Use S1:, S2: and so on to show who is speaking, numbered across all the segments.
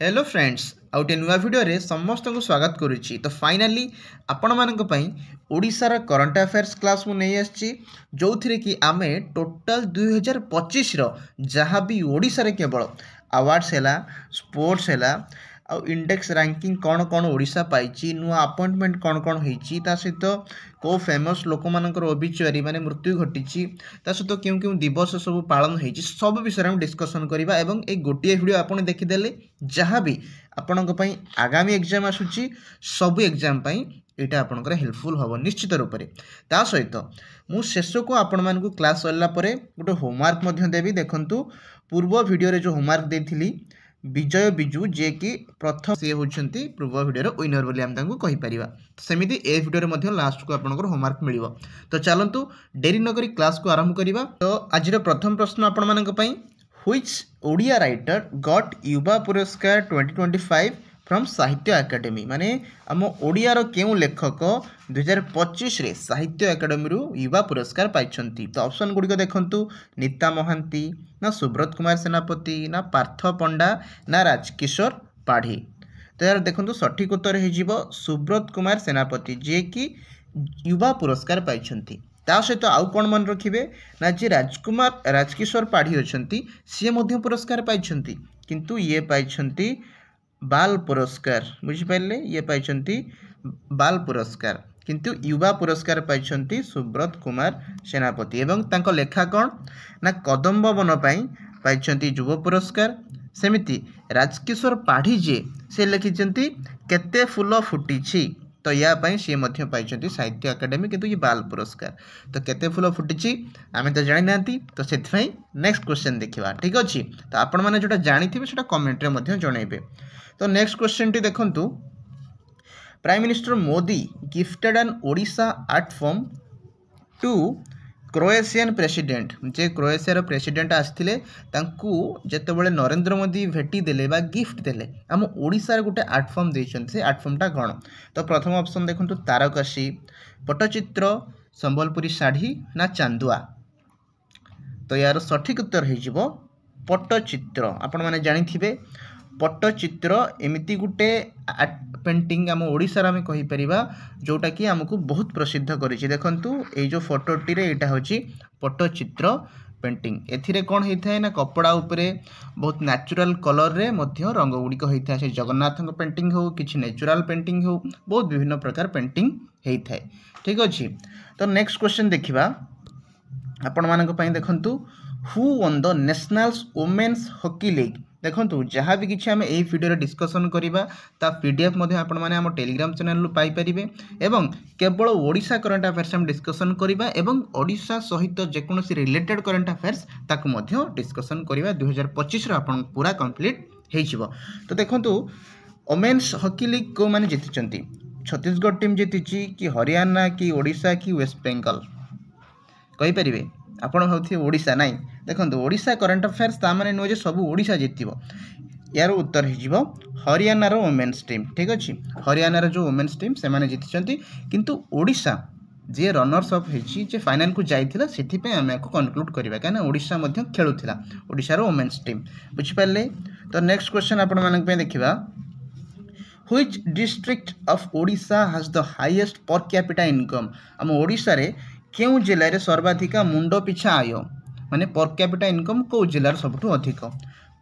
S1: Hello friends आउटे नुआ video रे समस्त को स्वागत करुच्ची। तो फाइनाली आपण मानक पई ओडिशार करंट अफेयर्स क्लास मु नहीं आछि जो थिरे कि आमे टोटल 2025 रो जहाँ भी ओडिशा रे केवल अवार्ड्स हैला स्पोर्ट्स हैला आ इंडेक्स रैंकिंग कौन कौन ओडिशा पाइछि नुआ अपॉइंटमेंट कौन कौन होइछि ता सहित को फेमस लोक मानकर ओबिचुअरी माने मृत्यु घटिछि ता सहित क्यों क्यों दिवस सब पालन होइछि सब विषय हम डिस्कशन करिबा एवं एक गोटिए वीडियो आपण देखिदेले जहाँ भी आपणक पई आगामी एग्जाम आसुछि सब एग्जाम पई एटा आपणकर हेल्पफुल होबो निश्चित रूप से। ता सहित मु शेष को आपण मानकु क्लास सरला परे गोटे होमवर्क मध्य देबी। देखंतु पूर्व वीडियो रे जो होमवर्क देथिली विजय बिजु जे कि प्रथम से होचंती पूर्व वीडियो विनर बोली हम तांको कहि परिबा। सेमिति ए वीडियो रे मध्य लास्ट को आपनकर होमवर्क मिलिबो। तो चलंतु डेरी नगरी क्लास को आरंभ करिबा। तो आज प्रथम प्रश्न आपण मानक पई व्हिच ओडिया राइटर गॉट युवा पुरस्कार 2025 फ्रॉम साहित्य एकेडमी माने आम ओडिया रो केउ लेखक 2025 रे साहित्य एकेडमी रु युवा पुरस्कार पाइछंती। तो ऑप्शन गुडी को देखंतु नीता महांती ना सुब्रत कुमार सेनापति ना पार्थ पंडा ना राजकिशोर पाढ़ी। तो यार देखंतु सठिक उत्तर हेजिबो सुब्रत कुमार सेनापति जे कि युवा पुरस्कार पाइछंती। ता सहित आउ कौन मन रखिए ना जे राजकिशोर पाढ़ी अच्छी सी मध्य पुरस्कार पाइछंती किंतु ये पाइछंती बाल पुरस्कार बुझिपारे ये पाइछंती बाल पुरस्कार किंतु युवा पुरस्कार पाइछंती सुब्रत कुमार सेनापति एवं तांको लेखा कौन ना कदम्ब वन पाइछंती युवा पुरस्कार। सेमिति राजकिशोर पाढ़ी जे से लिखिछंती केते फूल फुटिछि तो या पाई सी मध्य पाइछंती साहित्य एकेडमी किंतु ये बाल पुरस्कार। तो केते फूल फुटिछि आमे तो जानि नांती तो सेथि नेक्स्ट क्वेश्चन देखिबा ठीक अछि। तो आपण माने जोटा जानिथिबे सेटा कमेंट रे मध्य जणाइबे। तो नेक्स्ट क्वेश्चन टी देखंतु prime minister Modi gifted an Odisha art form to Croatian president जे क्रोएशिया प्रेसिडेंट आसथिले तांकू जेतेबेले नरेंद्र मोदी भेटी देले बा गिफ्ट देले आम ओडिशा रे गुटे आर्ट फॉर्म देइछन्ते से आर्ट फॉर्मटा कौन। तो प्रथम ऑप्शन देखंतु तारकसी पट्टचित्र संबलपुरी साड़ी ना चांदुआ। तो यार सठिक उत्तर हेजिबो पट्टचित्र। आपण माने जानिथिबे पट्टचित्र एमिति गुटे पेंटिंग आम ओडिशा रे कहि परिबा जोटा कि हमकु बहुत प्रसिद्ध करिछि। देखंतु ए जो फोटोटी रे एटा होछि पट्टचित्र पेंटिंग। एथिरे कोन हेथाय ना कपड़ा उपरे बहुत नेचुरल कलर रे मध्य रंग गुडी को हेथाय से जगन्नाथ पेंटिंग हो किछि नेचुरल पेंटिंग हो बहुत विभिन्न प्रकार पेंटिंग हेथाय ठीक अछि। तो नेक्स्ट क्वेश्चन देखिबा आपण मानक पई देखंतु who won the national women's hockey league. देखंतु जहाँ भी किछि आमे एई वीडियो रे डिस्कशन करिबा ता पीडीएफ मध्ये आपण माने हम टेलीग्राम चैनल पाई परिबे एवं केवल ओडिशा करंट अफेयर्स हम डिस्कशन करिबा एवं ओडिशा सहित जेकोनोसी रिलेटेड करंट अफेयर्स ताकु मध्ये डिस्कशन करिबा 2025 रो आपण पूरा कंप्लीट हेइछिबो। तो देखंतु वुमेन्स हॉकी लीग को माने जितिचंती छत्तीसगढ़ टीम जितिची कि हरियाणा कि ओडिशा कि वेस्ट बेंगल कहि परिबे आपण भावथि ओडिशा नाई। देखंतु ओडिशा करंट अफेयर्स ता माने नो जे सब ओडिशा जितिबो यार उत्तर हिजिबो हरियाणा रो वुमेन्स टीम ठीक अछि। हरियाणा रो जो वुमेन्स टीम से माने जितिचंती किंतु ओडिशा जे रनर्स अप हेछि जे फाइनल को जाइथिला सेथि पे हम को कंक्लूड करिबा काना ओडिशा मध्ये खेलुथिला ओडिशा रो वुमेन्स टीम बुझि पाले। तो नेक्स्ट क्वेश्चन आपण मानक पे देखिबा which district of Odisha has the highest per capita income. हम ओडिशा रे केउ जिल्ला रे सर्वाधिक मुंड पिछा आय माने पर कैपिटा इनकम को जिल्ला रे सबठु अधिक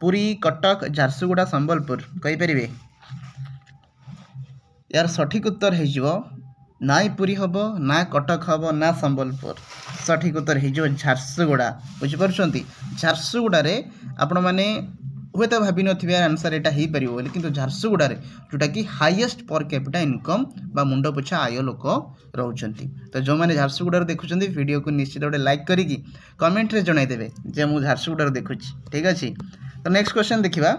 S1: पुरी कटक झारसुगुड़ा संबलपुर कहि परिबे। यार सठिक उत्तर हेजिबो ना पुरी हबो ना कटक हबो ना संबलपुर सठिक उत्तर हेजिबो झारसुगुड़ा बुझि परछंती। झारसुगुड़ा रे आपण माने हुए तो भाभी नथिबे आंसर एटा ही परिबो बोली किंतु झारसुगुड़ा रे जोटा कि हाईएस्ट पर कैपिटा इनकम बा मुंड पिछा आय लोक रहउचंती। तो जो माने झारसुगुड़ा रे देखुचंती वीडियो को निश्चित गोटे लाइक करिकी कमेंट रे जणाइ देबे जे मु झारसुगुड़ा रे देखुची ठीक अछि। तो नेक्स्ट क्वेश्चन देखिबा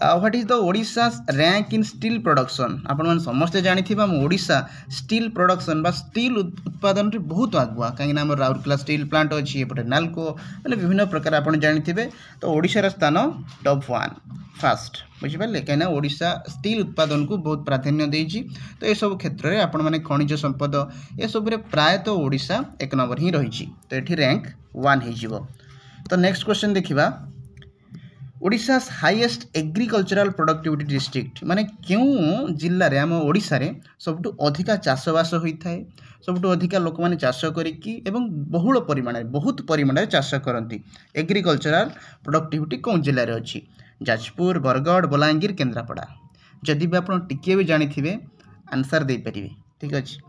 S1: what is the Odisha rank in steel production. आपण माने समस्त जानिथिबा हम ओडिशा स्टील प्रोडक्शन बा स्टील उत्पादन रे बहुत आगुआ कहीं ना हमर राउरकेला स्टील प्लांट अछि एपटे नालको माने विभिन्न प्रकार आपण जानिथिबे। तो ओडिशा रा स्थान टॉप 1 फास्ट बुझिपारे कहीं ओडिशा स्टील उत्पादन को बहुत प्राधान्य देइछि। तो ये सब क्षेत्र में आपण माने खनिज संपद ये सब रे प्रायतः ओडिशा एक नंबर ही रहिछि। तो एठी रैंक 1 हे जिवो। तो नेक्स्ट क्वेश्चन देखिबा Odisha highest agricultural productivity district माने क्यों जिले में आम ओडिशा रे सबटू अधिका चाषबास होता है सबटू अधिका लोक मैंने चाष करिकी एवं बहुल परिमाण बहुत परिमाण चाष करती एग्रीकल्चरल प्रोडक्टिविटी कौन जिले में अच्छी जाजपुर बरगढ़ बलांगीर केन्द्रापड़ा जदि भी आप टिके भी जानी थे आंसर दे पारे ठीक अच्छे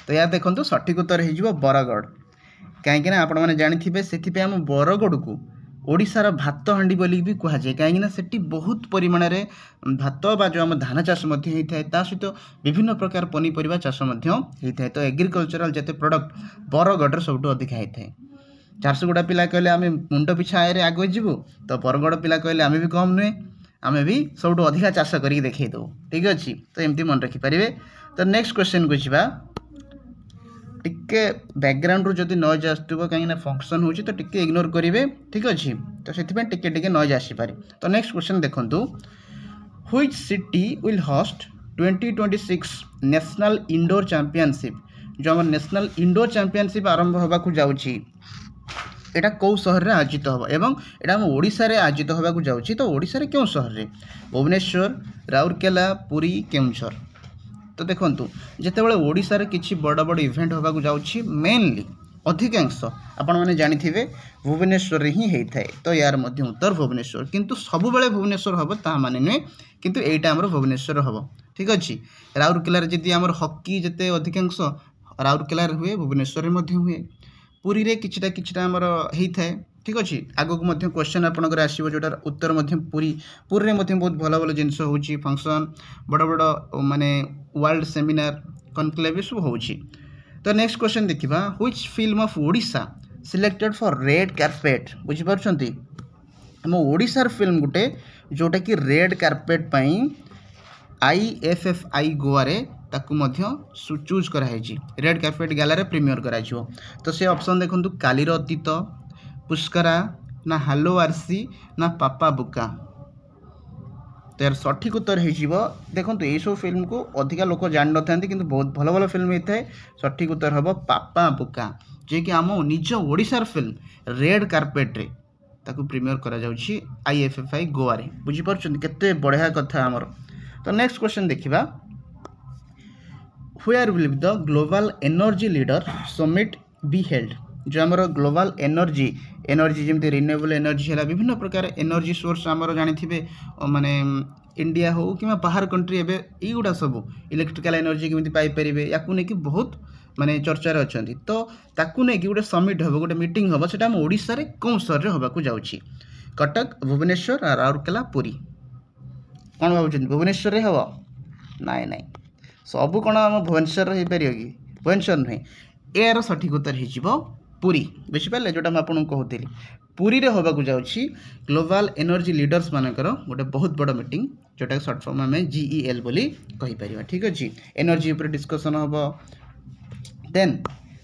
S1: तो यार देखो सठिक उत्तर हो बरगढ़ कहीं आप जानी से आम बरगढ़ को ओडिशार भात हांडी बोली भी कहुए कहीं सेठी बहुत परिमाण भात बा जो आम धान चाष होता है सहित विभिन्न प्रकार पनीपरिया चाष होता है तो एग्रीकल्चरल जिते प्रोडक्ट बरगढ़ सबुठ अधिका होता है झारसुगुड़ा पिला कहले आम मुंड पिछा आगे जीवु तो बरगढ़ पिला कहले आम भी कम नुहे आम भी सब अधिका चाष करके देखे दो ठीक अच्छे तो एमती मन रखिपारे तो नेक्स्ट क्वेश्चन को जावा टिके बैकग्राउंड रू जदि नॉइज आसुव कहीं फंक्शन हो तो टिके इग्नोर करेंगे ठीक अच्छे तो से टिके नॉइज आसीपारे तो नेक्स्ट क्वेश्चन देखंतु which city will host 2026 national indoor championship जो आम नेशनल इंडोर चैंपियनशिप आरंभ होगा जाऊँगी एटा कौ शहर रे आयोजित हम एवं एटा हम ओडिशा रे आयोजित होगा जाऊँगी तो ओडिशा रे क्यों शहर रे भुवनेश्वर राउरकेला पुरी केउंझर तो देखंतु जेतेबेले ओडिशा रे किछि बड़ बड़ इवेंट होगा जाऊँगी मेनली अधिकांश आपण मैंने जानी भुवनेश्वर ही होता है तो यार मध्य उत्तर भुवनेश्वर किंतु सब बेले भुवनेश्वर हम ता माने नुहे किंतु एटा हमर भुवनेश्वर हम ठीक अच्छे राउरकेला जदि आमर हॉकी जिते अधिकांश राउरकेला हुए भुवनेश्वर में हुए पुरी रे किछिटा आमर होता है ठीक अच्छे आगो को क्वेश्चन आपंकर आसो जोटार उत्तर पुरी पुरी में बहुत भल भल जिनस हो फंक्शन बड़ बड़ माने वर्ल्ड सेमिनार कनक्लेव सब हो तो नेक्स्ट क्वेश्चन देखा which film of Odisha selected for red carpet बुझीपार आम ओडिशार फिल्म गुटे जोटा कि रेड कार्पेट IFFI गोवा रे ताकू चूज कराई रेड कार्पेट गाला रे प्रीमियर करा तो से ऑप्शन देखो कालीर अतीत पुष्करा ना हालो आरसी ना पापा बुका तो यार सठिक उत्तर हो देखो ये सब फिल्म को अधिका लोक जान न था कि बहुत भल भल फिल्म होता है सठिक उत्तर हम पापा बुका जे कि आम निज ओडिशार फिल्म रेड कार्पेट रे ताकू प्रीमियर करा जाउछि IFFI गोवा रे बुझीपार केते बढ़िया कथा आमर तो नेक्स्ट क्वेश्चन देखिबा where will the global energy leader summit be held जो आमर ग्लोबल एनर्जी जमी रिन्यूएबल एनर्जी है विभिन्न प्रकार एनर्जी सोर्स आमर जानी माने इंडिया हो कि बाहर कंट्री एवं युवा सब इलेक्ट्रिकल एनर्जी केमी पाइपर या बहुत माने चर्चार अच्छा तो ताकू नहीं कि गोटे समिट हम गोटे मीटिंग हम से ओडिशा रे कौन शहर में होगा जाऊँगी कटक भुवनेश्वर राउरकेला पुरी कौन भाव भुवनेश्वर रे हम नाई नाई सबू कौन आम भुवनेश्वर हो पार कि भुवनेश्वर नुहे यार सठिक उत्तर हो पुरी बुझिपारे जोटा मुझे कहती पुरी रे होगा जाऊँगी ग्लोबल एनर्जी लीडर्स मानकर गोटे बहुत बड़ मीटिंग जोटा सर्ट फॉर्म आम GEL बोली कहीपर ठीक अच्छे एनर्जी उपर डिस्कसन हम देन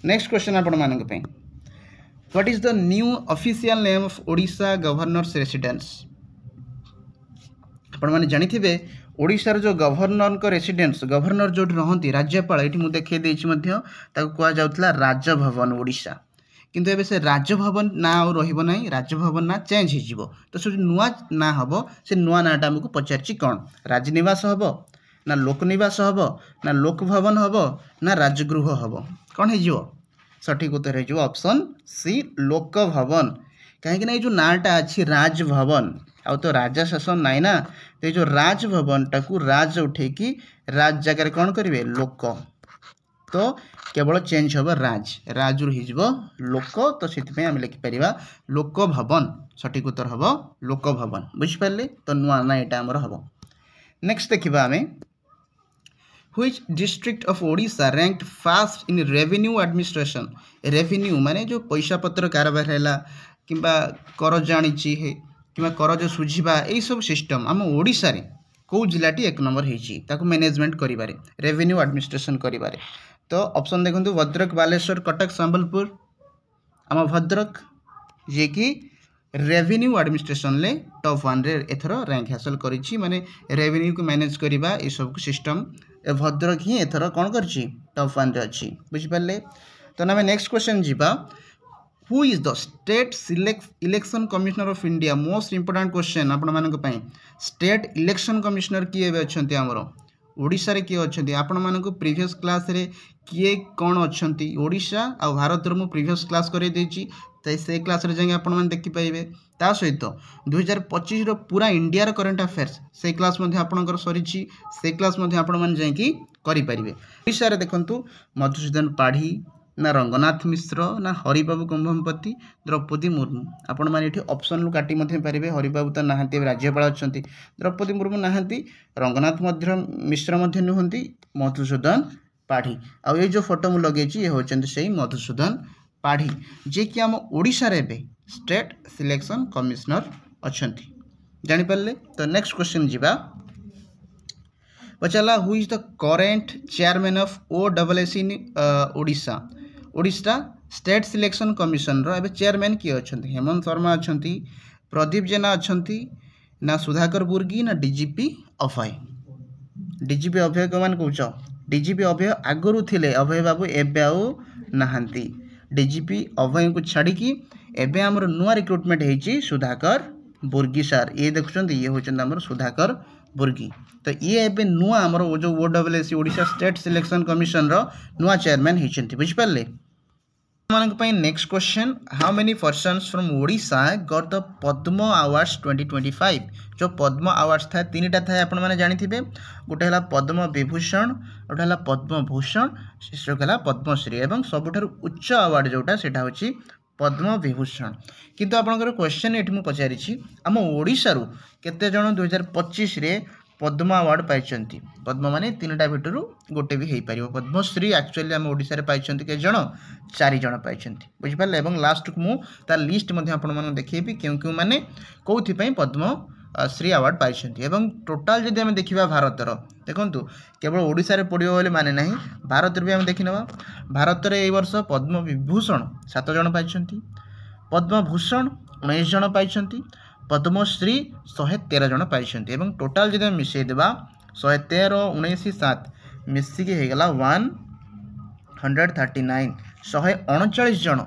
S1: नेक्स्ट क्वेश्चन आपण मानक पे what is the new official name of Odisha governors residence आपण माने जानी थिबे ओडिशार जो गवर्नर को रेसिडेंस गवर्नर जो रहती राज्यपाल ये मुझे देखे कह जाउतला राजभवन ओडिशा किंतु एबे से राजभवन ना और रहिबो नाही राजभवन ना चेंज हो तो से नुआ ना हम से नुआ नाटा आमको पचारची कौन राजनिवास हम ना लोकनिवास हम ना लोकभवन हम ना राजगृह हम कौन हो सठिक उत्तर हो ऑप्शन सी लोकभवन कहीं जो नाटा अच्छी राजभवन आउ तो राजा शासन नाई ना तो जो राजभवन टाकू राज उठेकी राज जगार कौन करेंगे लोक तो केवल चेंज हम राज रु लोक तो से आम लिखिपर लोकभवन सठिक उत्तर हम लोकभवन बुझिपारे तो नुआ ना यहाँ आमर हम नेक्स्ट देखा आम which district of Odisha ranked fast in revenue administration revenue माने जो पैसा पत्र कारबार है कि कर जानी कि कर जो सुझा यही सब सिस्टम आम ओडिशा रे कौ जिलाटी एक नंबर हो मैनेजमेंट करिबारे रेवेन्यू एडमिनिस्ट्रेशन करिबारे तो ऑप्शन देखो भद्रक बालेश्वर कटक संबलपुर आम भद्रक जे कि रेवेन्यू एडमिनिस्ट्रेशन ले टॉप 1 रे एथर रैंक हासिल करिछि माने रेवेन्यू को मैनेज करिबा ए सब सिस्टम भद्रक ही एथर कौन कर टॉप 1 रे अच्छी बुझिपारे तो ना नेक्स्ट क्वेश्चन जीवा who is the state election commissioner of India most important question आपण मानक पई स्टेट इलेक्शन कमिशनर किए बे अछंती हमरो ओडिशा रे किए अछंती आपण मानक प्रीवियस क्लास रे किए कोन अछंती ओडिशा आ भारत रो मु प्रीवियस क्लास करे देची त से क्लास रे जाय आपण मान देखि पाइबे ता सहित 2025 रो पूरा इंडिया रो करंट अफेयर्स से क्लास मध्ये आपणकर सरीची से क्लास मध्ये आपण मान जाय कि करि परिबे ओडिशा रे देखंतु मधुसूदन पाढ़ी ना रंगनाथ मिश्र ना हरिबाबू कुंभमपति द्रौपदी मुर्मू आपण माने एठी ऑप्शन रु काटी मध्ये पारिबे हरिबाबू त नाहंती राज्यपाल अछंती द्रौपदी मुर्मू नाहंती रंगनाथ मिश्र मध्ये नुहंती मधुसूदन पाढ़ी आ ये जो फोटो मु लगेची ये होचंती सेही मधुसूदन पाढ़ी जे कि हम ओडिशा रे बे स्टेट सिलेक्शन कमिश्नर अछंती जानि पारले तो नेक्स्ट क्वेश्चन जिबा पचाला who is the current chairman of OSS in Odisha Odisha state selection commission रो एबे चेयरमैन किए अछंती हेमंत शर्मा अछंती प्रदीप जेना अछंती ना सुधाकर बुर्गी ना डीजीपी अभय कमान कहूछ डीजीपी अभय आगरु थिले अभय बाबू एबे आउ नाहंती डीजीपी अभय को छाड़ी की एबे हमर नुआ रिक्रूटमेंट हेची सुधाकर बुर्गी सर ये देखुछन ये होचन हमर सुधाकर बुर्गी तो ये एबे नुआ हमर जो OSS Odisha state selection commission रो नुआ चेयरमैन हेचंती बुझ पाले मानक पई next question how many persons from Odisha got the Padma awards 2025 जो पद्म अवार्ड्स था तीनटा था आपण माने जानि थिबे गोटे हला पद्म विभूषण गोटे हला पद्म भूषण शीर्षक हला पद्मश्री एवं सबुठारु उच्च अवार्ड जोटा सेटा होची पद्म विभूषण किंतु आपनकर क्वेश्चन एठी मु पचारि छी हम ओडिशा रु केते जण 2025 रे पद्म अवार्ड पाइछंती पद्म माने तीनटा भितरु गोटे भी हेई परिबो पद्मश्री एक्चुअली हम ओडिशा रे पाइछंती के जण 4 जण पाइछंती बुझ पाले एवं लास्ट को मु तार लिस्ट मध्ये आपण मन देखिबी क्यों माने कोथि पई पद्म श्री अवार्ड पाइछंती एवं टोटल जदि हम देखिबा भारत रो देखंतु केवल ओडिशा रे पडियो बोले माने नाही भारत रे भी हम देखिनबा भारत रे ए वर्ष पद्म विभूषण 7 जण पाइछंती पद्म भूषण 19 जण पाइछंती पद्मश्री 113 जण पाइछंती एवं टोटल जदि हम मिसै देबा 113 19 7 मिसिकी हे गला 139 139 जण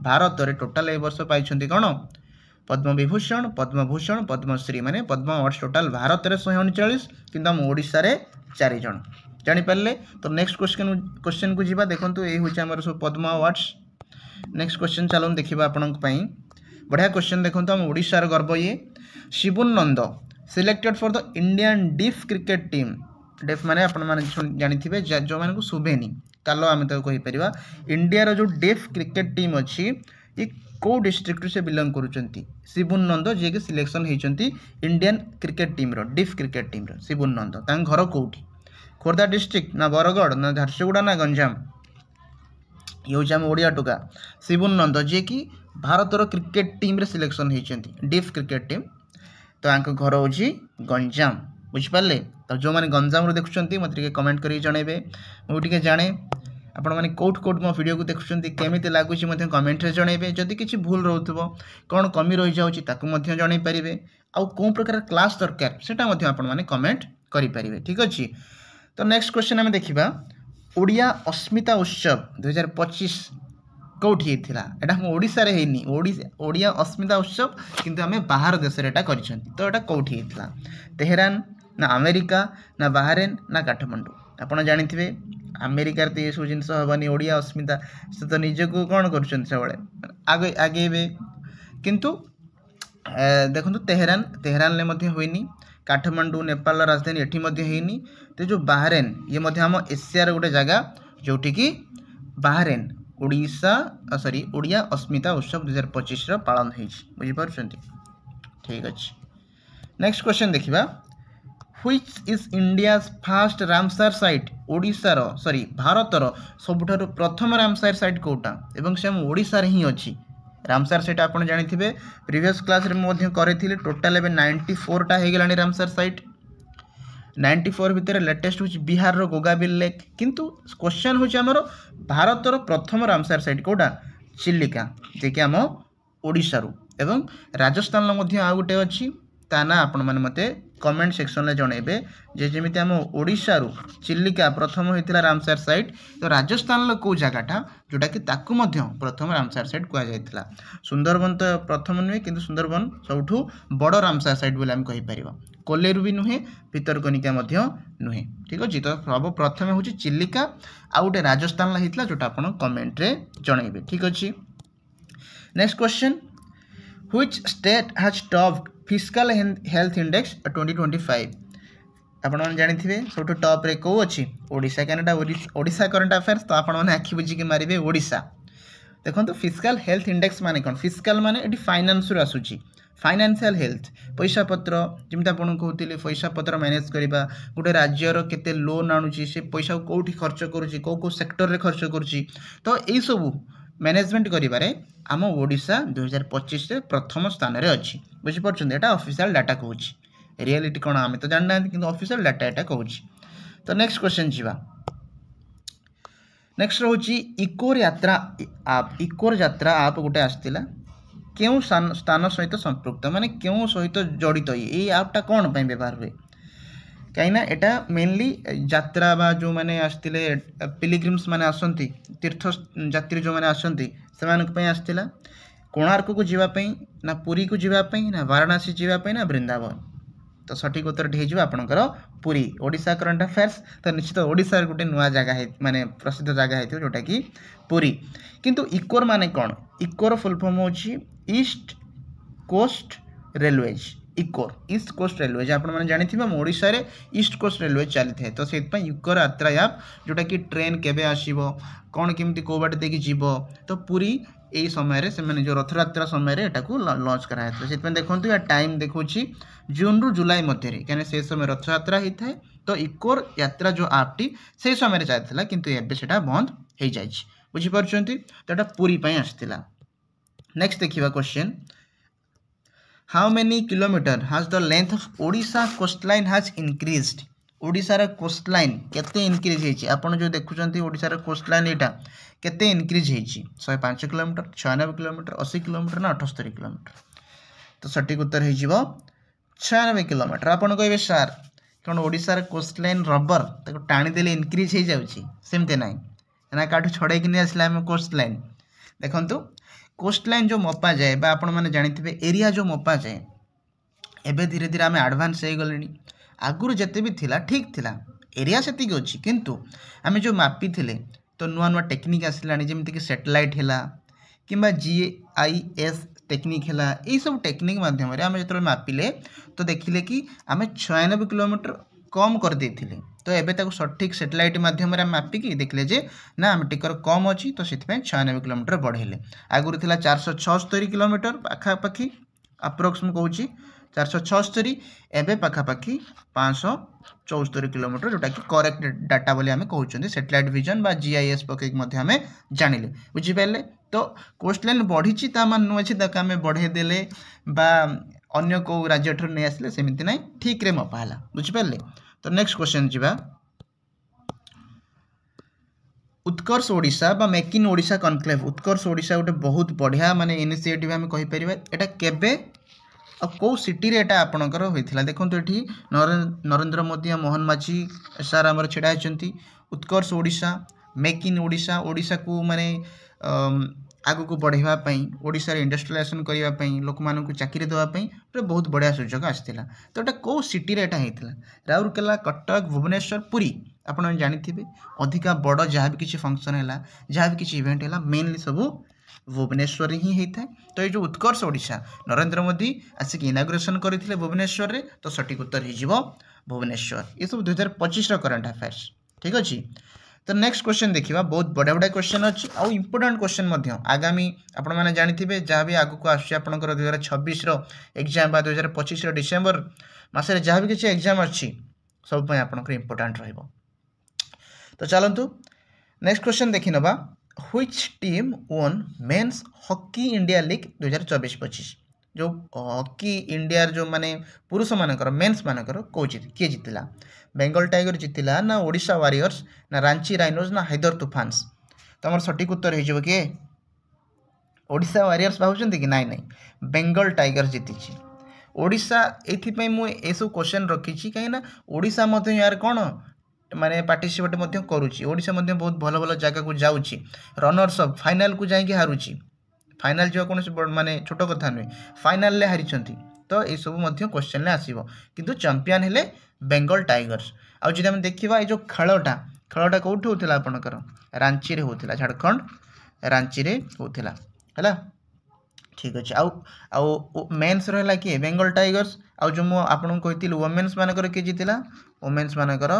S1: भारत रे टोटल ए वर्ष पाइछंती कोन पद्म विभूषण पद्मभूषण पद्मश्री माने पद्म अवार्ड्स टोटल भारत रे 139 किंतु हम ओडिशा रे 4 जण जानि पारले तो नेक्स्ट क्वेश्चन को जीवा देखंतु ए होचे हमर सब पद्म अवार्ड्स नेक्स्ट क्वेश्चन चलोन देखिबा आपनक पई बढ़िया क्वेश्चन देखंतु हम ओडिशा रे गर्व ये Shibun Nanda selected for the Indian deaf cricket team deaf माने आपण माने जानि थिबे जो माने को सुबेनी कालो आमे तो कहि परिबा इंडिया रो जो डेफ क्रिकेट टीम अछि ये को डिस्ट्रिक्ट से बिलोंग करूचंती शिबुन नंद जे के सिलेक्शन हेचंती इंडियन क्रिकेट टीम रो डीफ क्रिकेट टीम रो शिबुन नंद तां घर कोठी खोर्धा डिस्ट्रिक्ट ना बरगढ़ ना झारसुगुड़ा ना गंजाम ये हम ओडिया टुका शिबुन नंद जे कि भारत रो क्रिकेट टीम रे सिलेक्शन हेचंती डीफ क्रिकेट टीम तो आंक घर होची गंजाम बुझ पाले तो जो माने गंजाम रो देखुचंती मते कमेंट करी जणेबे मु टिके जाने आपण माने कोट मो वीडियो को देखुचंती केमिति लागुची मते कमेंट रे जणेबे जदी किछि भूल रहउतबो कोन कमी रहि जाउची ताकू मते जणै परिबे आ कोन प्रकार क्लास दरकार सेटा मते आपण माने कमेंट करि परिबे ठीक अछि तो नेक्स्ट क्वेश्चन हम देखिबा ओडिया अस्मिता उत्सव 2025 कौटी थिला एटा हम ओडिसा रे हेनी ओडिया अस्मिता उत्सव किंतु हमें बाहर देश रे एटा करिसंती तो एटा कौटी थिला तेहरान ना अमेरिका ना बाहरेन ना काठमांडू आपण जानिथिबे अमेरिका रे ये सब जिंस हबनी ओडिया अस्मिता से तो निजे को कोन करछन सबले आगे आगे बे किंतु देखंतु तेहरान ले मध्ये होइनी काठमांडू नेपाल राजधानी एठी मध्ये हेनी ते जो बाहरेन ये मध्ये हम एशिया रे गोटे जगह जोठी की बाहरेन ओडिशा सॉरी ओडिया अस्मिता उत्सव 2025 रो पालन हेछि बुझि परछंती ठीक अछि नेक्स्ट क्वेश्चन देखिबा which is India's first Ramsar site Odisha रो सॉरी भारत रो सबुठारो प्रथम रामसर साइट कोटा एवं से हम ओडिसा रे ही अछि रामसर साइट आपण जानि थिबे प्रीवियस क्लास रे मध्ये करेथिले टोटल एबे 94 टा हे गेलानी रामसर साइट 94 भितर लेटेस्ट होची बिहार रो गोगाबिल लेक किंतु क्वेश्चन होची हमरो भारत रो प्रथम रामसर साइट कोडा चिल्लिका जे कि हम ओडिसा रो एवं राजस्थान लो मध्ये आ गुटे अछि ता ना आपण माने मते कमेंट सेक्शन में जनइबे जे जमी आम ओडिशा रु चिलिका प्रथम होता रामसार साइट तो राजस्थान कौ जगटा जोटा कि ताकू प्रथम रामसार साइट कहुला। सुंदरबन तो प्रथम नुहे कि सुंदरबन सबुठू बड़ रामसार साइट बोली आम कहीपर कोलेरू भी नुहे भितरकनिका नुहे ठीक अच्छे। तो सब प्रथम हूँ चिलिका आउ गोटे राजस्थान होता जोटा आप कमेंट रे जनइबे ठीक अच्छे। Next question which state has topped fiscal health index 2025 आपण मैंने जानी सब टॉप रे कौ अच्छी Odisha Canada Odisha current affairs तो आपण मैंने आखि बुझिकी मारे ओडिशा देखो फिस्कल हेल्थ इंडेक्स माने कौन फिस्कल माने ये फाइनान्स आसूची फाइनान्शियल हेल्थ पैसा पत्र जमी आपको कहते पैसा पत्र मैनेज करवा गोटे राज्यर केते लोन आणुची से पैसा कौटी खर्च करुच्ची कौ कौ सेक्टर रे खर्च करुच्ची तो यही सबू मैनेजमेंट करिबारे आम ओडिशा 2025 रे प्रथम स्थान रे अच्छी बुझीपार एटा ऑफिशियल डाटा कहूँ रियलिटी कौन आम तो जानना कि ऑफिशियल डाटा एटा कहूँ। तो नेक्स्ट क्वेश्चन जीवा नेक्स्ट रोची इकोर यात्रा आप इकोर यात्रा आप गोटे आसला क्यों स्थान सहित संपृक्त माने क्यों सहित जड़ित ये आपटा कौन पे व्यवहार हुए कहीं एटा मेनली यात्रा बा जो मैंने आसते पिलिग्रिम्स माने आसंती तीर्थ यात्री जो मैंने आसंती से आसला कोणार्क को जीवाई ना पुरी को जीवाई ना वाराणसी जीवाई ना वृंदावन तो सठिक उत्तर हो आपणकर पुरी ओडिशा करंट अफेयर्स तो निश्चित ओडिशा गोटे नुआ जगह है माने प्रसिद्ध जगह है जोटा कि पुरी किंतु इकोर माने कौन इकोर फुल फॉर्म होची East Coast Railways ECoR East Coast Railways आप जानी ओडिशा रे ईस्ट कोस्ट रेलवे चली था तो से इकोर यात्रा आप जोटा कि ट्रेन केबे आसीबो कौन केमती कौ बाट देखी जीव तो पूरी यही समय से मैंने जो रथयात्रा समय को लॉन्च कराया से देखो या टाइम देखो जून रु जुलाई मध्य कहीं से समय रथयात्रा होता है तो इकोर यात्रा जो आपटी से समय चलता किंतु एबे सेटा बंद हो जाए बुझीपार तो यहाँ पूरी आसला। नेक्स्ट देखिए question how many kilometre has the length of Odisha coastline has increased ओडिशार कोस्टलाइन केते इंक्रीज होती आपड़ जो देखुं ओडिशार कोस्टलाइन यहाँ केते इंक्रीज होती 105 किलोमीटर 96 किलोमीटर 80 किलोमीटर ना 78 किलोमीटर तो सठिक उत्तर हो 96 किलोमीटर आपड़ कहे सार कौन ओडिशार कोस्टलाइन रबर ताको टाणी देले इंक्रीज हो जाऊँगी सेमती ना ना काठू छड़े कि आसला आम कोस्टलाइन देखो कोस्टलाइन जो मपा जाए बा आपण मैंने जानी एरिया जो मपा जाए एबे धीरे धीरे आम आडभांस हो गले आगुरी जिते भी थिला ठीक थिला एरिया से अच्छी किंतु आम जो मापी थे तो नुआ नुआ टेक्निक आसलानी जमीक सैटेलाइट है कि GIS टेक्निक है यही सब टेक्निक माध्यम आम जो मापिले तो देखिले कि आम 96 किलोमीटर कम कर देथिले तो एबे ताको सठिक सैटेलाइट माध्यम मापिकी देखले जे ना आम टिकर कम अच्छी तो से 96 किलोमीटर बढ़ेले आगुरी थिला 476 किलोमीटर पाखापाखि अप्रोक्स में कहूँ 476 एबे पाखापाखि 574 किलोमीटर जोटा कि करेक्ट डाटा बोली आम कहते सैटेलाइट विजन बा GIS पकईक आम जानिले बुझीपारे तो कोस्टलाइन बढ़ी मान नुआछी आम बढ़ेदेले बा अन्य को राज्य ठूँ नहीं आसले सेमती ना ठीक रे मपाला बुझीपारे। तो नेक्स्ट क्वेश्चन जीवा उत्कर्ष ओडिशा बा मेक इन ओडिशा कनक्लेव उत्कर्ष ओडिशा गोटे बहुत बढ़िया माने इनिशिएटिव आम कहीपर एटा केबे कौ सिटी रे एटा आपणकर होइथिला देखो ये नरेंद्र मोदी मोहन माझी सार आमर छिड़ा होती उत्कर्ष ओडिशा मेक इन ओडिशा ओडिशा को माने आगु को बढ़ावाई ओडिशा रे इंडस्ट्रियलाइजेशन करने लोक मान चाकरी देवाई बहुत बढ़िया सुजोग आसाला तो ये कौ सिटी रे एटा होइथिला राउरकेला कटक भुवनेश्वर पुरी आपन जानिथिबे अधिका बड़ जहाँ भी किसी फंक्शन है जहाँ भी किसी इवेंट है मेनली सब भुवनेश्वर ही होता है तो ये जो उत्कर्ष ओडिशा नरेंद्र मोदी आसिक इनाग्रेसन करते भुवनेश्वर रे तो सठिक उत्तर हो भुवनेश्वर ये सब 2025 करंट अफेयर्स ठीक अच्छे। तो नेक्स्ट क्वेश्चन देखिए बहुत बढ़िया बढ़िया क्वेश्चन अच्छी आउ इंपोर्टेंट क्वेश्चन आगामी आपण मैंने जानी जहाँ भी आगू को आसकर 2026 एग्जाम 2025 डिसेम्बर मसरे जहाँ भी किसी एग्जाम अच्छी सब आपंकर इंपोर्टेंट रहिबो। तो चलतु नेक्स्ट क्वेश्चन देखी नवा व्हिच टीम वोन मेंस हॉकी इंडिया लीग 2024-25 जो हॉकी इंडिया जो माने पुरुष मानकर मेंस मानकर कौ किए जीतिला बेंगल टाइगर जीतिला ना ओडिशा वारियर्स ना रांची राइनोज ना हैदर तूफान्स तो आम सठिक उत्तर हो किए ओडिशा वारियर्स भावुं कि नाई नाई बेंगल टाइगर जीति ओडिशा एथि मु एसु क्वेश्चन रखी कहीं ओडिशा मध्य यार कौन माने पार्टिसिपेट करुच्ची ओडिशा मध्य बहुत भल भल जगह को जाऊँगी रनर्स अप फाइनाल को जाकि हारुची फाइनाल जो कौन माने छोट कथा नुहे फाइनाल हारी तो ये सब क्वेश्चन आसो किंतु चैंपियन हेले बेंगल टाइगर्स आदि आम देखा ये जो खेलटा कौट होता आपंकर रांची रे होता झारखंड रांची रे होता है ठीक अच्छे आउ मेन्स रहा किए बेंगल टाइगर्स आउ जो आपको कही वोमेन्स मानकर किए जीतला वोमेन्स मानकर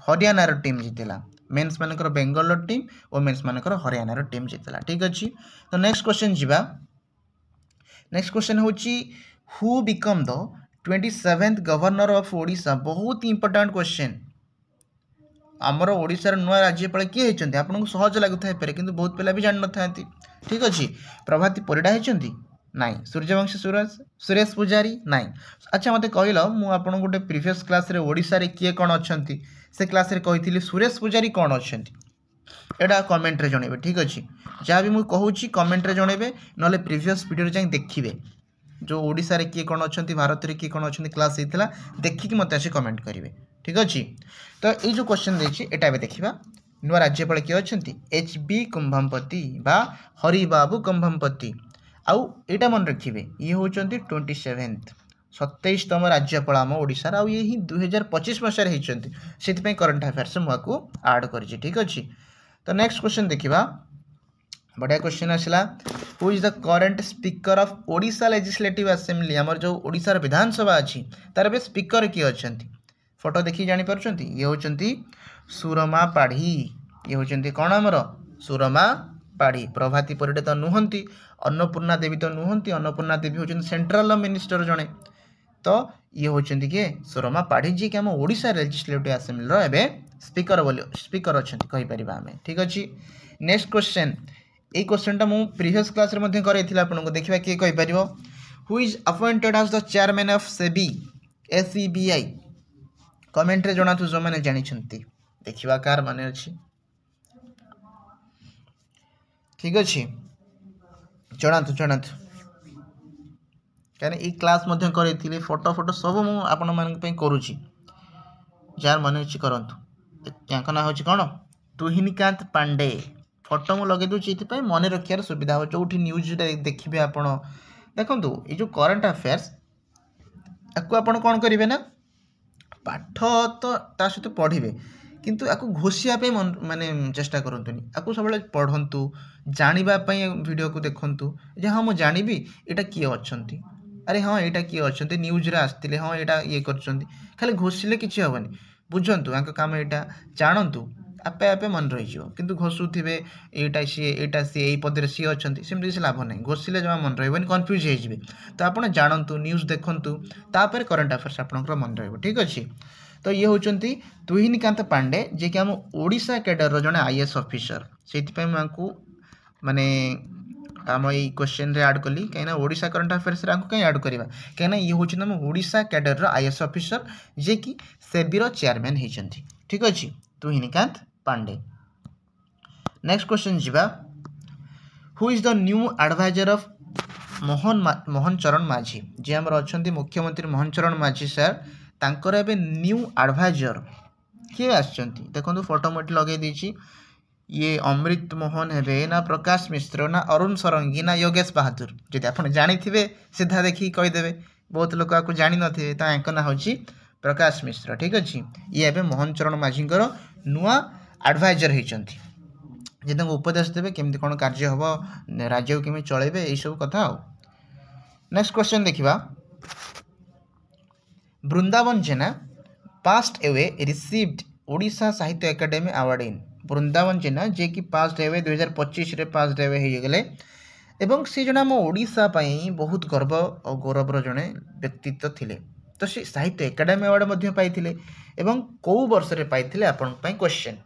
S1: हरियाणार टीम जीतला मेन्स मानकर बेंगल टीम वोमेन्स मानकर हरियाणार टीम जीतला ठीक अच्छे तो नेक्स्ट क्वेश्चन जीवा नेक्स्ट क्वेश्चन होची who become the 27th governor of Odisha बहुत इंपोर्टेंट क्वेश्चन आमर ओडिशार नुआ राज्यपाल किए होती आपको सहज लगुता है कि बहुत पिला भी जान न था ठीक अच्छे प्रभाती परिडा होती नाई सूर्यवंशी सुरेश पुजारी नाई अच्छा मत कहल मुझे गोटे प्रीवियस क्लास रे ओडिशा रे किए कौन अच्छा से क्लास रे कही सुरेश पुजारी कौन अच्छा एटा कमेंट रे जनइबे ठीक अच्छे जहाँ भी मुझे कहूँ कमेंट रे जनइबे ना प्रीवियस वीडियो जाए देखिए जो ओडिशा रे किए कौन अच्छा भारत में किए कौन अच्छा क्लास होता देखिकी मत आसी कमेंट करेंगे ठीक अच्छे तो ये जो क्वेश्चन देखिए एटा देखा नुआ राज्यपाल किए अच्छा HB कुंभमपति बा हरिबाबू कुंभमपति आउ एटा मन रखिए ये होती 27th 27तम राज्यपाल आम ओडिशार आउ ये 2025 मसीह होती से करंट अफेयर्स मुझे आड कर ठीक अच्छे तो नेक्स्ट क्वेश्चन देखा बढ़िया क्वेश्चन आसला who is the current speaker of Odisha legislative assembly आमर जो ओडिशार विधानसभा अच्छी तार भी स्पीकर किए अच्छा फोटो देखिए जापर ये होती सुरमा पाढ़ी ये होती कौन आमर सुरमा पाढ़ी प्रभाती परिडा तो नुहंती अन्नपूर्णा देवी तो नुहंती अन्नपूर्णा देवी होती सेंट्रल मिनिस्टर जड़े तो ये होती किए सुरमा पाढ़ी जी कि आम ओडिशा लेजिस्लेटिव असेंबली एवं स्पीकर बोली स्पीकर अच्छा कहीपर आम ठीक अच्छे नेक्स्ट क्वेश्चन ये क्वेश्चनटा मुझे प्रीवियस क्लास रे कराई आपको देखा किए कहीपर who is appointed as the chairman of SEBI SEBI comment रे जनातु जो मैंने जानी देखा कार माने अच्छी ठीक अच्छे जनातु जनातु कहीं क्लास करी फोटो फोटो सब मुझे करुँची जार मन अच्छी करूँ ना हूँ कौन तुहिनकांत पांडे फोटो मुझे लगे दूसरी ये मन रखार सुविधा हो जो न्यूज देखिए आप देखो ये जो करंट अफेयर्स आपको आप कौन करेंगे ना पाठ तो ता सहित पढ़े किंतु आपको घोषियापी माने चेष्टा करतुनि आपको सब पढ़ंतु जानापी वीडियो को देखु जे हाँ मुझे जानी यहाँ किए अच्छा अरे हाँ यहाँ किए अच्छा न्यूज रे आसते हाँ यहाँ ये कर खाली घोषिले किसी हेनी बुझंतु या काम यहाँ जानतु आपे आपे मन रही किंतु घोषुवे यहाँ सी यही पदे सी अच्छा सेमती किसी लाभ ना घोषिले जमा मन रही कन्फ्यूज हो तो आप जानतु न्यूज देखु तापर करंट अफेयर्स आपंकर मन रही ठीक अच्छे तो ये होती तुहिनकांत पांडे जे कि आम ओडिशा कैडर जड़े IAS ऑफिसर से माने आम ये क्वेश्चन रे ऐड कली कहीं ओडिशा करंट अफेयर्स कहीं ऐड करवा कहीं ये हूँ आम ओडिशा कैडर IAS ऑफिसर जे कि सेबीर चेयरमैन होती ठीक अच्छे तुहिनकांत पांडे नेक्स्ट क्वेश्चन जीवा who is the new adviser of Mohan Charan Majhi जे आमर अच्छा मुख्यमंत्री मोहन चरण माझी सर तांकर एबे न्यू एडवाइजर किए आसचंती देखो फोटो मोटी लगे दीची ये अमृत मोहन हेबे ना प्रकाश मिश्र ना अरुण सरंगी ना योगेश बहादुर जदि आप जानी सीधा देखिए कहीदेवे बहुत लोग आपको जानी नथिबे ता एंक ना होची प्रकाश मिश्र ठीक अच्छे ये एबे मोहन चरण माझी नुआ एडवाइजर होती जे उपदेश देवे केमती कौन कार्य हम राज्य को केमी चलेबे यही सब कथा नेक्स्ट क्वेश्चन देखिबा वृंदावन जेना पास्ट एवे रिसीव्ड ओडिशा साहित्य एकेडमी अवार्ड इन वृंदावन जेना जे कि पास्ट एवे 2025 रे पास्ट एवे हो गले एवं से जन आम ओडिशा पई बहुत गर्व और गौरवर जड़े व्यक्तित्व थिले तो से साहित्य एकेडमी अवार्ड पाइथिले एवं कौ वर्ष रे पाइथिले आपन पई क्वेश्चन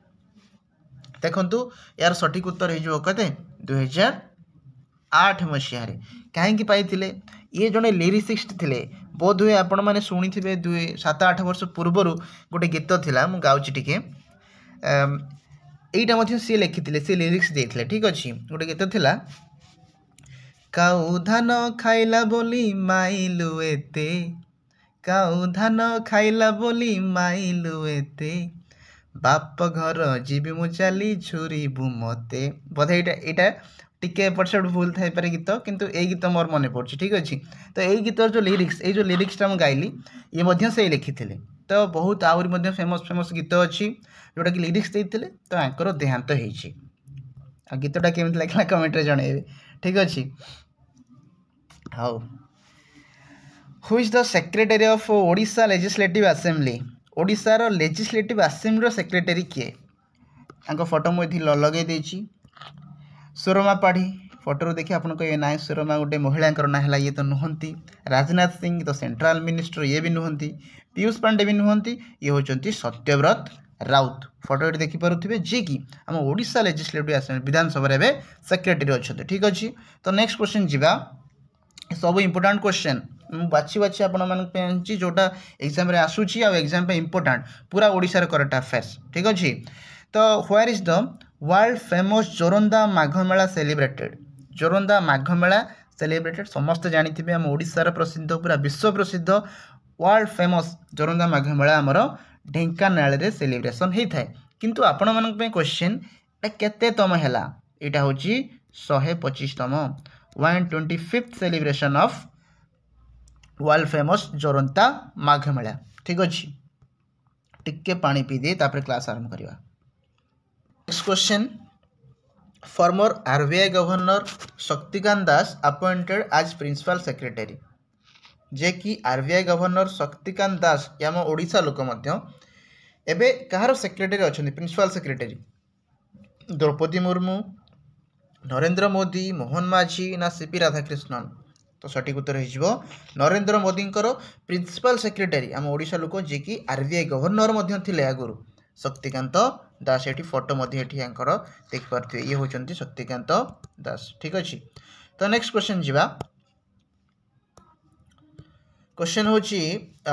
S1: देखंतु यार सठिक उत्तर हो कते 2008 मसीह कहीं पाइथिले ये जड़े लिरिसिस्ट थिले बोध हुए आपण मैंने शुणी थे 7-8 वर्ष पूर्वर गोटे गीत थिला मु गाउची टिके यहीटा सी लिखी सी लिरिक्स देते ठीक अच्छे गोटे गीत थिला काऊ धान खाइला बोली माइलु एते काऊ धान खाइला बोली माइलु एते बाप घर जीवी मु चली छुरी मते बोधे यहाँ टिके एपट सेपट भूल थाई पारे गीत किंतु ए गीत मोर मन पड़छ ठीक अच्छे। तो यही गीतर जो लिरिक्सटा मुझे गाइली ये मध्य से लिखी तो बहुत आहरी फेमस गीत अच्छी जोटा कि लिरिक्स देते तो आंकर देहांत होती गीतटा केमी लगे कमेंट जनइबे ठीक अच्छे। How who is the secretary of Odisha legislative assembly ओडिशार लेजिस्लेटिव असेंबली सेक्रेटरी किए फोटो मुझे लगे देछि सुरमा पाढ़ी फोटो देखिए आपको ये ना सुरमा गोटे महिला ना है ये तो नुहति राजनाथ सिंह तो सेंट्रल मिनिस्टर ये भी नुहति पीयूष पांडे भी नुहति ये होचंती सत्यव्रत राउत फोटो ये देखिपे जी कि आम ओडिशा लेजिस्लेटिव असेंबली विधानसभा रे सेक्रेटरी अच्छा ठीक अच्छे। तो नेक्स्ट क्वेश्चन जीवा सब इंपोर्टाट क्वेश्चन बाछी बाछी आपंची जोटा एग्जाम रे आसूची आ एग्जाम पे इंपोर्टाट पूरा ओडिशा करंट अफेयर्स ठीक अच्छे। तो where is the world famous Joranda Magh Mela celebrated Joranda Magh Mela celebrated समस्त जानी आम ओडिशार प्रसिद्ध पूरा विश्व प्रसिद्ध वर्ल्ड फेमस जोरंदा माघ मेला आमर ढेंकानाल रे सेलिब्रेशन होता है किंतु आपण मानक क्वेश्चन केते तम है यहाँ हूँ 125तम 125th celebration of world famous Joranda Magh Mela ठीक अच्छे। टिके पानी पी दे तापर क्लास आरंभ करवा। Next question former RBI governor Shaktikanta Das appointed as principal secretary जे कि आरबीआई गवर्नर शक्तिकांत दास आम ओडिशा लोक एबे कहार सेक्रेटरी अच्छा प्रिंसिपल सेक्रेटरी द्रौपदी मुर्मू नरेंद्र मोदी मोहन माझी ना सीपी राधाकृष्णन। तो सठिक उत्तर हो नरेंद्र मोदी प्रिंसिपल सेक्रेटरी आम ओडिशा लोक जे कि आरबीआई गवर्नर थे आगुरी शक्तिकांत दास ये फोटो देखिपे ये होती शक्तिकांत दास ठीक अच्छे। तो नेक्स्ट क्वेश्चन जीवा क्वेश्चन होची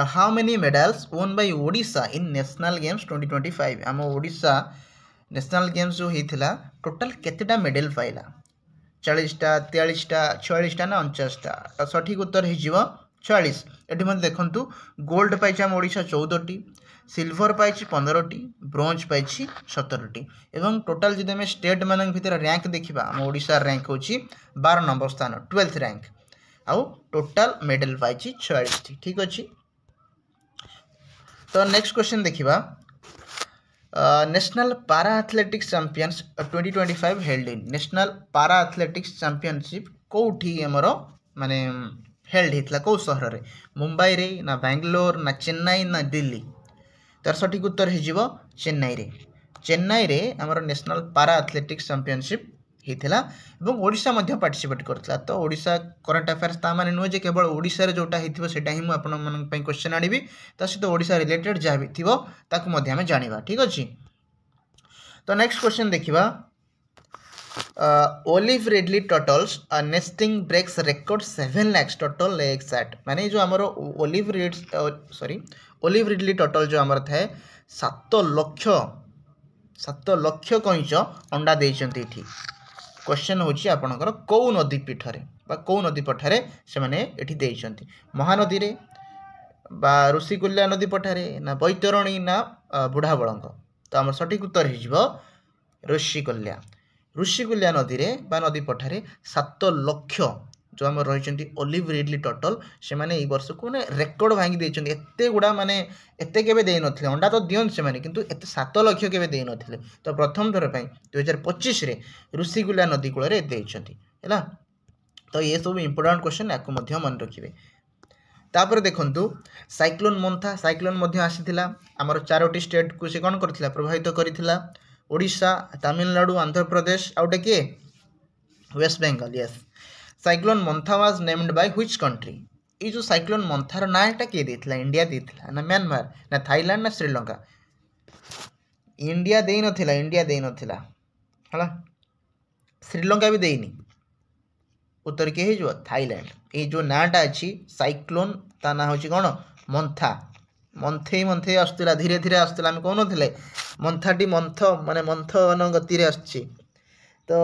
S1: how many medals won by Odisha in national games 2025 आम ओडिशा नेशनल गेम्स जो होता टोटाल केतेटा मेडल पाइला 40टा 43टा 46टा ना 49टा। तो सठिक उत्तर हो 46। ये मतलब देखु गोल्ड पाई आम ओडिशा 14टी सिल्वर पाई 15टी ब्रोंज पाई 17टी एवं टोटाल जब आम स्टेट मान भर रैंक देखा आम ओडिशा रैंक हूँ 12 नंबर स्थान 12th रैंक आउ टोटाल मेडल पाई 46 ठीक अच्छे। तो नेक्स्ट क्वेश्चन देखा national para athletics champions 2025 held in national para athletics championship कौटी आमर माने हेल्ड होता कौ सहर में मुंबई रे ना बेंगलोर ना चेन्नई ना दिल्ली। तार सठिक उत्तर हो चेन्नई रे आमर नेशनल पारा एथलेटिक्स चैंपियनशिप होता ओडिशा पार्टिसिपेट करता। तो ओडिशा करंट अफेयर्स ता माने नुहे केवल ओडिशा रे जोटा होता से ही मुझे क्वेश्चन आनी सहित ओडिशा रिलेटेड जहाँ भी थी आम जाना ठीक अच्छे। तो नेक्स्ट क्वेश्चन देखा olive ridley turtles nesting breaks record 7 lakhs turtle eggs at माने जो आमर ओलिव रिडली टर्टल जो आमर थाए 7 लक्ष कईच अंडा देइचंती थी। क्वेश्चन होची आपणकर कौ नदी पीठरे बा कौ नदी पठारे से माने एठी देइचंती महानदी रे बा ऋषिकुल्या नदी पठारे ना बैतरणी ना बुढ़ा बलंग। तो आम सठिक उत्तर हो ऋषिकुल्या नदी रे बा नदी पठारे 7 लक्ष जो आम रही ओलिव रिडली टर्टल से माने ई वर्ष को माने रेकर्ड भांगी देइचंती एते गुडा माने एते केबे देइ नथिले अंडा तो दियन से माने किंतु एते 7 लक्ष केबे देइ नथिले। तो प्रथम थर पई 2025 रे ऋषिकुल्या नदी कूल रे देइचंती हैला। तो ये सब इंपोर्टेंट क्वेश्चन याको मध्य मन रखिबे। तापर देखंतु साइक्लोन मध्य आसीथिला हमर 4टी स्टेट को से कोन करथिला प्रभावित करिथिला ओडिशा तमिलनाडु आंध्र प्रदेश आउटे के West Bengal. Yes cyclone Montha was named by which country ये जो साइक्लोन मंथार नाटा किए देथिला इंडिया देथिला ना म्यांमार ना थाईलैंड ना श्रीलंका इंडिया देई नथिला हला श्रीलंका भी देइनी उत्तर के हे जो थाईलैंड। ये जो नाटा अच्छी साइक्लोन ता ना होची कोन मंथे आसुला धीरे धीरे आसुला आम कहून मंथाटी मंथ माने मंथन गति आसुची। तो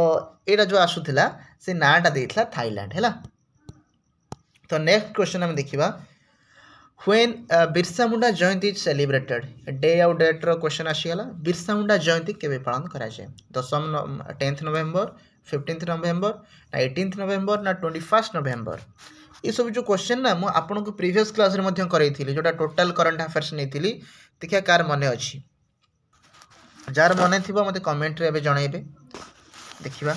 S1: एटा जो आसुला से नाटा देइथिला थाईलैंड हैला। तो नेक्स्ट क्वेश्चन हम देखिबा when Birsa Munda Jayanti is celebrated day आउ डेट रो क्वेश्चन आसीगला। बिरसा मुंडा जयंती केबे पालन करा जाय 10th नवंबर 15th नवंबर ना 18th नवंबर ना 21st नवंबर। ये सब जो क्वेश्चन ना मु आपन को प्रीवियस क्लास रे मध्य करैथिली जोटा टोटल करंट अफेयर्स नेथिली देखिया कार मने अछि जार मने थिबो मते कमेंट रे एबे जणाइबे देखिबा।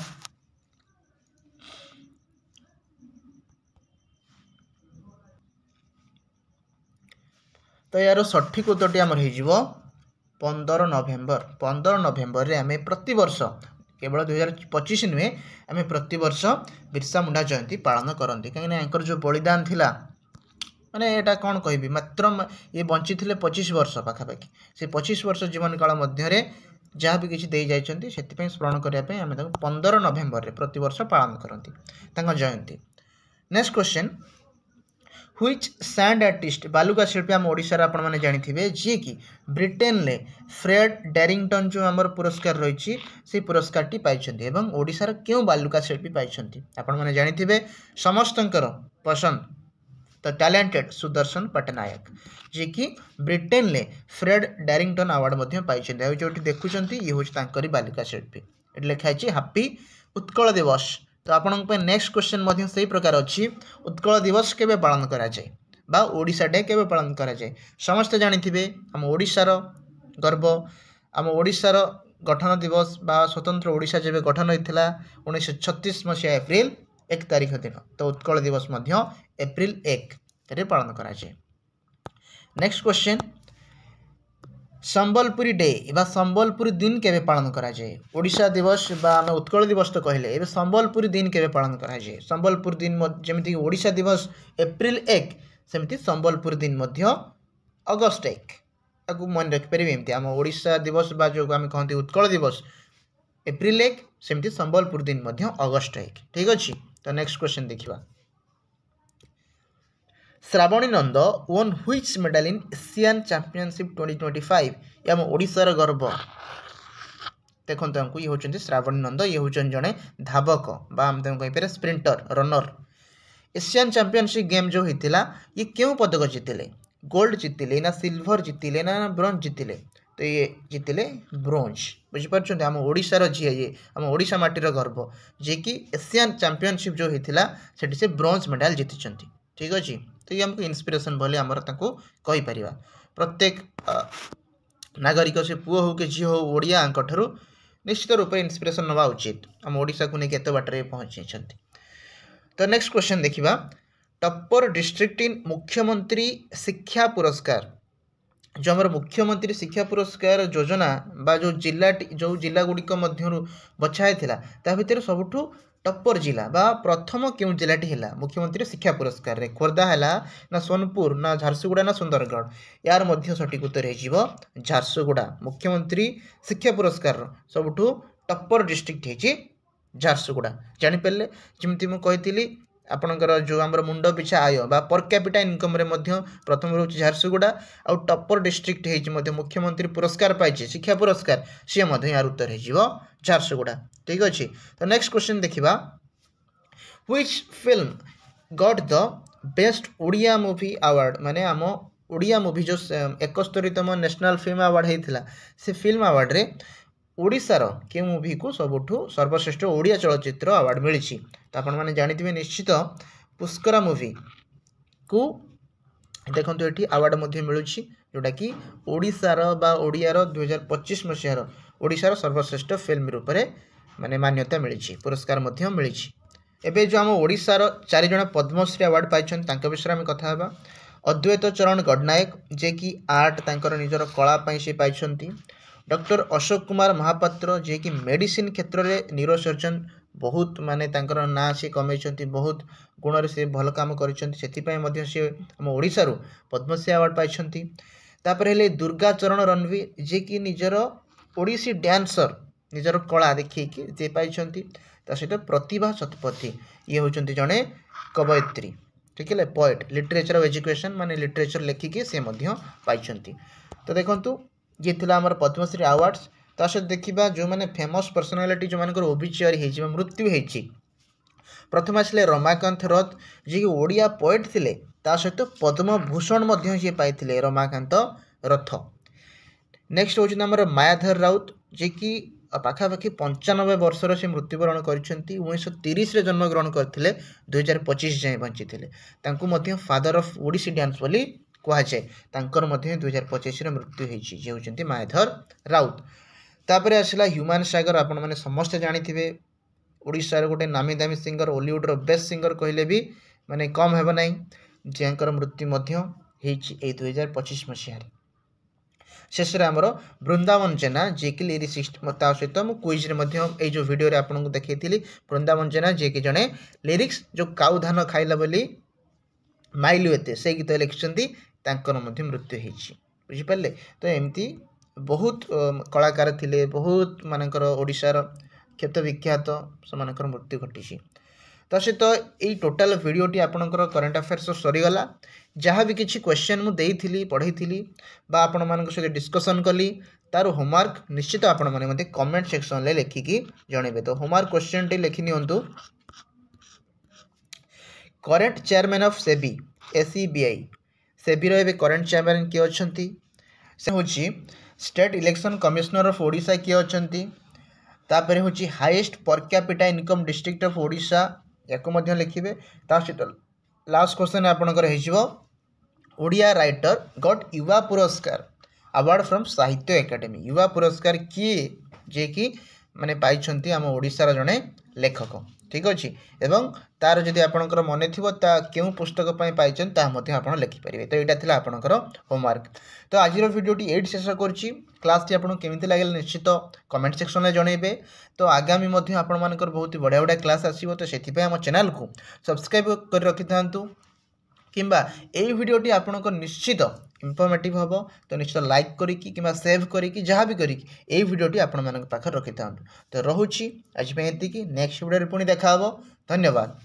S1: तो यार सठिक उत्तर आमर हो 15 नवेम्बर। 15 नवेम्बर रे आमे प्रति वर्ष केवल 2025 नुहे आमे प्रति वर्ष बिरसा मुंडा जयंती पालन करते कहीं जो बलिदान थिला माने एटा कौन कहबी मात्र ये बंची थिले 25 वर्ष पाखापाखि से 25 वर्ष जीवन काल मध्य जहाँ भी किसी दे जाइछन्ति सेति स्मरण करने आम 15 नवेम्बर रे प्रति वर्ष पालन करती जयंती। Next question which sand artist बालुका शिल्पी आम ओडिशा आपण मैंने जानी जी कि ब्रिटेन ले फ्रेड डैरिंगटन जो आमर पुरस्कार रही से पुरस्कार टी पाइछन्ति एवं ओडिशार क्यों बालुका शिल्पी पाइछन्ति आपण मैंने जानी समस्तंकर पसंद तो टैलेंटेड सुदर्शन पटनायक जी कि ब्रिटेन ले फ्रेड डैरिंगटन अवार्ड मध्य पाइछन्ति। जो देखुछन्ति ये होछ तांकरी बालिका शिल्पी एट लिखाई हैप्पी उत्कल दिवस। तो आपण नेक्स्ट क्वेश्चन मध्य सही प्रकार अच्छी उत्कल दिवस केबे पालन करा जाय बा ओडिशा डे केबे पालन करा जाय समस्त जानिथिबे आम ओडिशार गर्व आम ओडिशार गठन दिवस बा स्वतंत्र ओडिशा जेबे गठन होइथिला 1936 मसीहा एप्रिल 1 तारिख दिन तो उत्कल दिवस मध्य एप्रिल 1 रे पालन करा जाय। नेक्स्ट क्वेश्चन संबलपुरी डे बा संबलपुरी दिन केबे पालन करा जाय ओडिशा दिवस बा आम उत्कल दिवस तो कहले एबे संबलपुरी दिन केबे पालन करा जाय संबलपुरी दिन जेमिति ओडिशा दिवस एप्रिल 1 सेमिति संबलपुरी दिन मध्य अगस्त 1 आगु मन रख परिबे एमति आम ओडिशा दिवस बा जो आम कहंती उत्कल दिवस एप्रिल 1 सेमिति संबलपुरी दिन मध्य अगस्त 1 ठीक अछि। तो नेक्स्ट क्वेश्चन देखिबा Shravani Nanda won which medal in Asian championship 2025 ये आम ओडिशार गर्व देखो हमको ये होचंती श्रावणी नंद ये होचन जने धावक बा हम तम कहि पारे sprinter runner Asian championship game जो होइतिला ये क्यों पदक जीतिले गोल्ड जीतिले ना सिल्वर जीतिले ना ब्रोंज जीतिले तो ये जीतिले ब्रोंज बुझिपारछन्ते आम ओडिशार झिए ये आम ओडिशा माटीर गर्व जे कि एशियन चैंपियनशिप जो होइतिला सेठी से ब्रोंज मेडल जीतिचंती ठीक अछि। तो ये हमको इंस्पिरेशन भले आमर ताको कहि परिबा प्रत्येक नागरिक से पुओ हो कि झी हो ओडिया ठारू निश्चित रूप से इंस्पिरेशन नवा उचित आम ओडिशा को लेकिन एत बाटर पहुँची। तो नेक्स्ट क्वेश्चन देखिबा टप्पर डिस्ट्रिक्ट इन मुख्यमंत्री शिक्षा पुरस्कार जो आम मुख्यमंत्री शिक्षा पुरस्कार योजना बा जो जिला गुड़िक मध्य बछाई ता भितर सबुठु टप्पर जिला बा प्रथम क्यों जिलाटी है मुख्यमंत्री शिक्षा पुरस्कार रे खोर्धा है ना सोनपुर ना झारसुगुड़ा ना सुंदरगढ़ यार मध्य सठिक उत्तर हो झारसुगुड़ा मुख्यमंत्री शिक्षा पुरस्कार सबुठु टप्पर डिस्ट्रिक्ट है झारसुगुड़ा जानीपारे जमी मुझे आपणकर जो आम मुंड पिछा आय बा पर कैपिटा इनकम रे मध्य प्रथम रोच झारसुगुड़ा आउ टप्पर डिस्ट्रिक्ट है मुख्यमंत्री पुरस्कार पाई शिक्षा पुरस्कार सी यार उत्तर हो झारसुगुड़ा ठीक अच्छे। तो नेक्स्ट क्वेश्चन देखिबा which film got the best Odia movie award माने आम ओडिया मूवी जो 71तम नेशनल फिल्म अवार्ड होता से फिल्म अवार्ड रे ओडिशार के मूवी को सबुठु सर्वश्रेष्ठ ओडिया चलचित्र अवार्ड मिली। तो आपण मैंने जानी निश्चित पुष्करा मूवी को देखो ये अवार्ड मिलूँ जोटा कि ओडिशार बा ओडियार 2025 मसीहार ओडिशार सर्वश्रेष्ठ फिल्म रूप में माने मान्यता मिली पुरस्कार मिली। एबे जो आम ओडिशार 4 जण पद्मश्री अवार्ड पाइछन तांका विषय में कथा हेबा अद्वैत चरण गडनायक जे कि आर्ट तांकर निजर कला पई से पाइछंती डॉक्टर अशोक कुमार महापात्र जे कि मेडिसिन क्षेत्र में न्यूरोसर्जन बहुत माने तांकर ना से कमेइछंती बहुत गुण से भल काम करिछंती सेति मध्य से आम ओडिशारू पद्मश्री अवार्ड पाइछंती। तापर हेले दुर्गा चरण रणवीर जे कि निजर ओडिसी डांसर निजर कला देखिए जे पाइछंती ता सहित प्रतिभा शतपथी ये होचंती जणे कवयित्री ठीक है पोएट लिटरेचर ऑफ एजुकेशन माने लिटरेचर लेखिकी से मध्य पाइछंती। तो देखंतु ये थिला हमर पद्मश्री अवार्ड्स ता सहित देखा जो मैंने फेमस पर्सनालीटी जो मान ओबिचुआरी हो मृत्यु होती प्रथम आसिले रमाकांत रथ जी ओडिया पोएट थिले ता सहित पद्मभूषण जी पाई रमाकांत रथ। नेक्स्ट हूँ आमर मायाधर राउत जी कि पाखापाखि 95 वर्षर से मृत्युवरण कर 1930 जन्म ग्रहण करते 2025 जाए बंची थे फादर ऑफ ओडिसी डांस बोली कहुए 2025 मृत्यु होती मायाधर राउत। तापर आसला ह्यूमान सागर आपण मैंने समस्ते जानी ओडिशार गोटे नामी दामी सिंगर ओलीवुड्र बेस्ट सिंगर कहले भी माने कम हेब ना जर मृत्यु 2025 मसीह। शेष आमर वृंदावन जेना जी कि लिरिसिस्ट सहित मुझे क्विज्रे जो वीडियो आपको देखी वृंदावन जेना जी कि जड़े लिरिक्स जो काउ धान खाइला बोली माइलु एते से गीत लिखिं मृत्यु बुझिपारे। तो एमती बहुत कलाकार थिले बहुत मानकर ओडिशार ख्यात विख्यात से मृत्यु घटी। ता सहित यही टोटाल वीडियोटी आपणकर करेन्ट अफेयर्स सरीगला जहाँ भी किसी क्वेश्चन मुझे पढ़ई आपण मान सहित डिस्कसन कली तार होमवर्क निश्चित आपण मैंने कमेंट सेक्शन में लिखिकी जनइबे। तो होमवर्क क्वेश्चन टी लिखि नियंतु current chairman of SEBI SEBI सेबीर ए करेन्ट चेयरमैन किए अच्छी से हूँ state election commissioner of Odisha किए अच्छी तापर हूँ highest per capita income district of Odisha या लिखिए। सहित लास्ट क्वेश्चन आपंकर ओडिया राइटर गॉट युवा पुरस्कार अवार्ड फ्रॉम साहित्य एकेडमी युवा पुरस्कार किए जे कि माने पाइछंती आम ओडिशार जड़े लेखक ठीक अच्छे एवं तार जदि आपंकर मन थी क्यों पुस्तक पाइछन आप लिखिपारे। तो यहाँ था आपंकर होमवर्क। तो आज भिडियोटी ये शेष कर क्लास आपको केमी लगे निश्चित कमेंट सेक्शन में जनइबे। तो आगामी आपण बहुत बढ़िया बढ़िया क्लास आसो तो से आम चैनल को सब्सक्राइब कर रखि था किंबा यही भिडियोटी आपंकर निश्चित इनफॉर्मेटिव हम तो निश्चित लाइक करिकी कि सेव करिकी जहाँ भी करिकी यही भिडियोटी आपण मान पाखे रखि था। तो रोची आज एति नेक्स्ट भिडियो पुणी देखा। धन्यवाद।